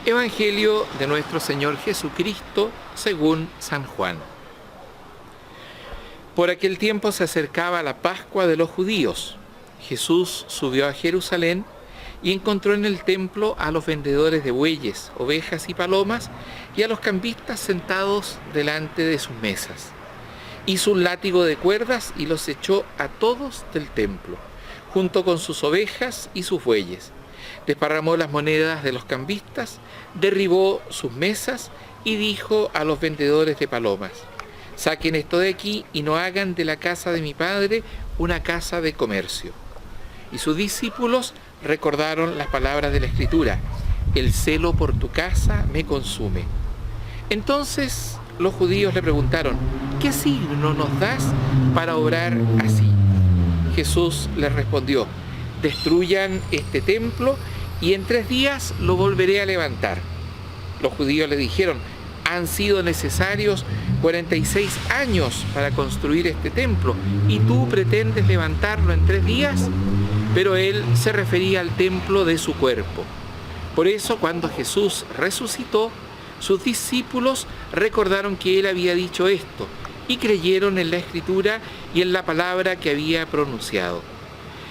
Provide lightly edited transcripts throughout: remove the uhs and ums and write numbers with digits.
Evangelio de nuestro Señor Jesucristo según San Juan. Por aquel tiempo se acercaba la Pascua de los judíos. Jesús subió a Jerusalén y encontró en el templo a los vendedores de bueyes, ovejas y palomas y a los cambistas sentados delante de sus mesas. Hizo un látigo de cuerdas y los echó a todos del templo, junto con sus ovejas y sus bueyes. Desparramó las monedas de los cambistas, derribó sus mesas y dijo a los vendedores de palomas: «Saquen esto de aquí y no hagan de la casa de mi Padre una casa de comercio». Y sus discípulos recordaron las palabras de la Escritura: «El celo por tu casa me consume». Entonces los judíos le preguntaron: «¿Qué signo nos das para obrar así?». Jesús les respondió: «Destruyan este templo y en 3 días lo volveré a levantar». Los judíos le dijeron: «Han sido necesarios 46 años para construir este templo y tú pretendes levantarlo en 3 días». Pero él se refería al templo de su cuerpo. Por eso, cuando Jesús resucitó, sus discípulos recordaron que él había dicho esto y creyeron en la Escritura y en la palabra que había pronunciado.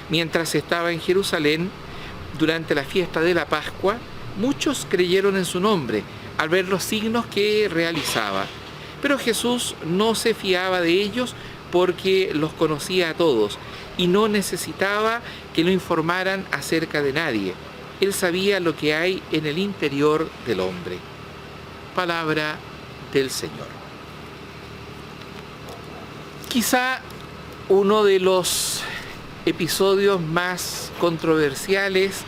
Mientras estaba en Jerusalén, durante la fiesta de la Pascua, muchos creyeron en su nombre al ver los signos que realizaba. Pero Jesús no se fiaba de ellos porque los conocía a todos y no necesitaba que lo informaran acerca de nadie. Él sabía lo que hay en el interior del hombre. Palabra del Señor. Quizá uno de los episodios más controversiales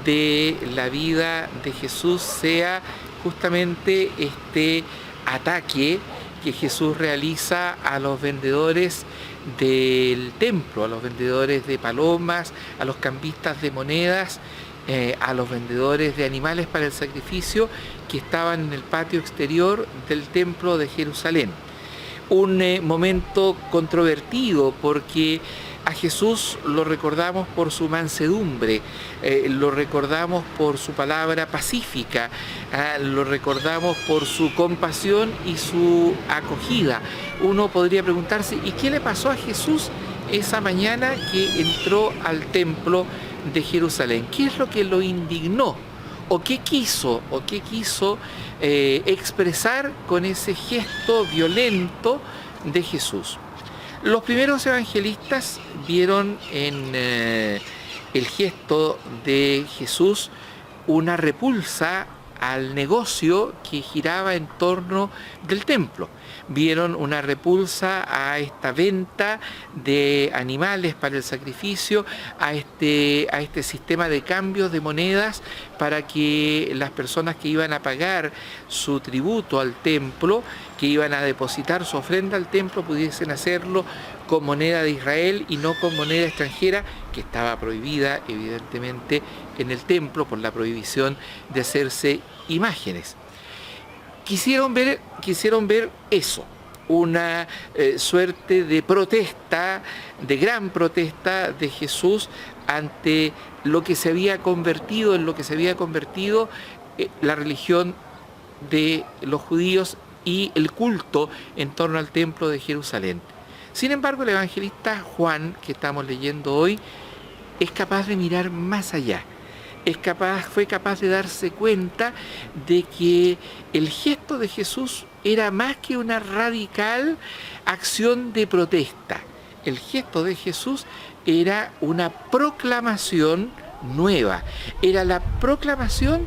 de la vida de Jesús sea justamente este ataque que Jesús realiza a los vendedores del templo, a los vendedores de palomas, a los cambistas de monedas, a los vendedores de animales para el sacrificio que estaban en el patio exterior del templo de Jerusalén. Un momento controvertido porque a Jesús lo recordamos por su mansedumbre, lo recordamos por su palabra pacífica, lo recordamos por su compasión y su acogida. Uno podría preguntarse: ¿y qué le pasó a Jesús esa mañana que entró al templo de Jerusalén? ¿Qué es lo que lo indignó? ¿O qué quiso expresar con ese gesto violento de Jesús? Los primeros evangelistas vieron en el gesto de Jesús una repulsa al negocio que giraba en torno del templo. Vieron una repulsa a esta venta de animales para el sacrificio, a este sistema de cambios de monedas para que las personas que iban a pagar su tributo al templo, que iban a depositar su ofrenda al templo, pudiesen hacerlo con moneda de Israel y no con moneda extranjera, que estaba prohibida evidentemente en el templo por la prohibición de hacerse imágenes. Quisieron ver eso, una suerte de protesta, de gran protesta de Jesús ante lo que se había convertido la religión de los judíos y el culto en torno al templo de Jerusalén. Sin embargo, el evangelista Juan, que estamos leyendo hoy, es capaz de mirar más allá. Fue capaz de darse cuenta de que el gesto de Jesús era más que una radical acción de protesta. El gesto de Jesús era una proclamación nueva, era la proclamación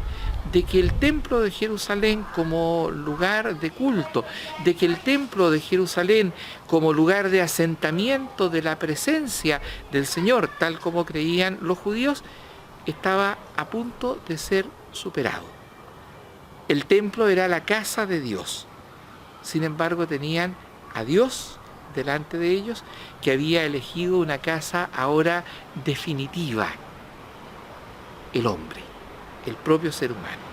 de que el templo de Jerusalén como lugar de culto, de que el templo de Jerusalén como lugar de asentamiento de la presencia del Señor, tal como creían los judíos, estaba a punto de ser superado. El templo era la casa de Dios. Sin embargo, tenían a Dios delante de ellos, que había elegido una casa ahora definitiva: el hombre, el propio ser humano.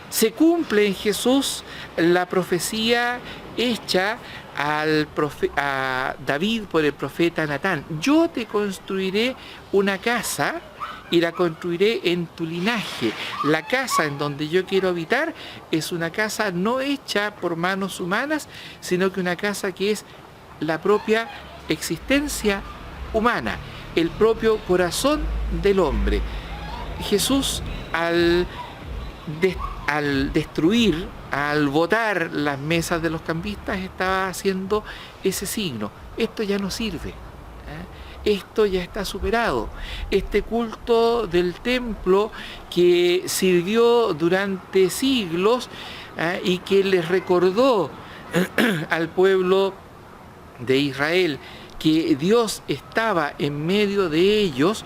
Se cumple en Jesús la profecía hecha a David por el profeta Natán: yo te construiré una casa y la construiré en tu linaje. La casa en donde yo quiero habitar es una casa no hecha por manos humanas, sino que una casa que es la propia existencia humana, el propio corazón del hombre. Jesús, al destruir, al botar las mesas de los cambistas, estaba haciendo ese signo. Esto ya no sirve. Esto ya está superado. Este culto del templo que sirvió durante siglos y que les recordó al pueblo de Israel que Dios estaba en medio de ellos,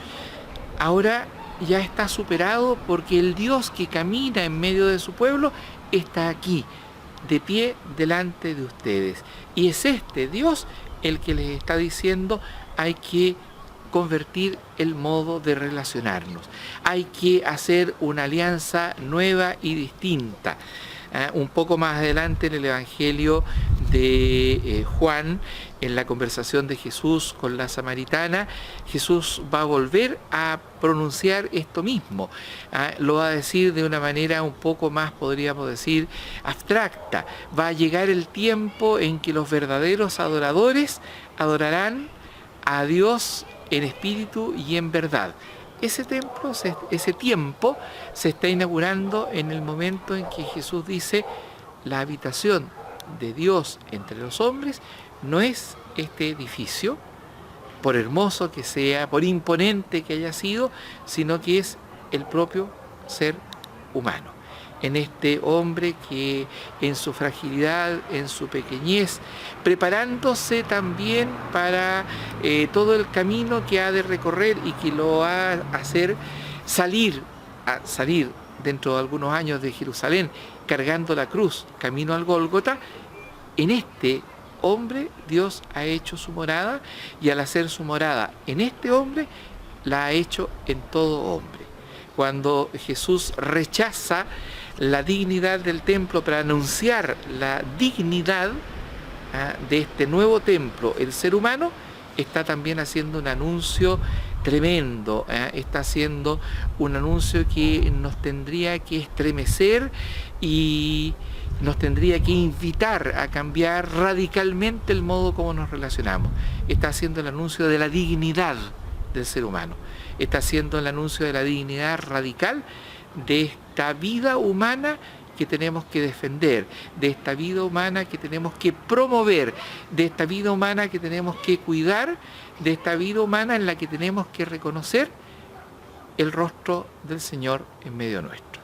ahora ya está superado, porque el Dios que camina en medio de su pueblo está aquí, de pie delante de ustedes. Y es este Dios el que les está diciendo: hay que convertir el modo de relacionarnos, hay que hacer una alianza nueva y distinta. Un poco más adelante en el Evangelio de Juan, en la conversación de Jesús con la samaritana, Jesús va a volver a pronunciar esto mismo. Lo va a decir de una manera un poco más, podríamos decir, abstracta. Va a llegar el tiempo en que los verdaderos adoradores adorarán a Dios en espíritu y en verdad. Ese tiempo se está inaugurando en el momento en que Jesús dice: la habitación de Dios entre los hombres no es este edificio, por hermoso que sea, por imponente que haya sido, sino que es el propio ser humano. En este hombre que en su fragilidad, en su pequeñez, preparándose también para todo el camino que ha de recorrer y que lo va a hacer salir dentro de algunos años de Jerusalén, cargando la cruz, camino al Gólgota. En este hombre Dios ha hecho su morada, y al hacer su morada en este hombre, la ha hecho en todo hombre. Cuando Jesús rechaza la dignidad del templo para anunciar la dignidad de este nuevo templo, el ser humano, está también haciendo un anuncio tremendo, está haciendo un anuncio que nos tendría que estremecer y nos tendría que invitar a cambiar radicalmente el modo como nos relacionamos. Está haciendo el anuncio de la dignidad del ser humano, está haciendo el anuncio de la dignidad radical de esta vida humana que tenemos que defender, de esta vida humana que tenemos que promover, de esta vida humana que tenemos que cuidar, de esta vida humana en la que tenemos que reconocer el rostro del Señor en medio nuestro.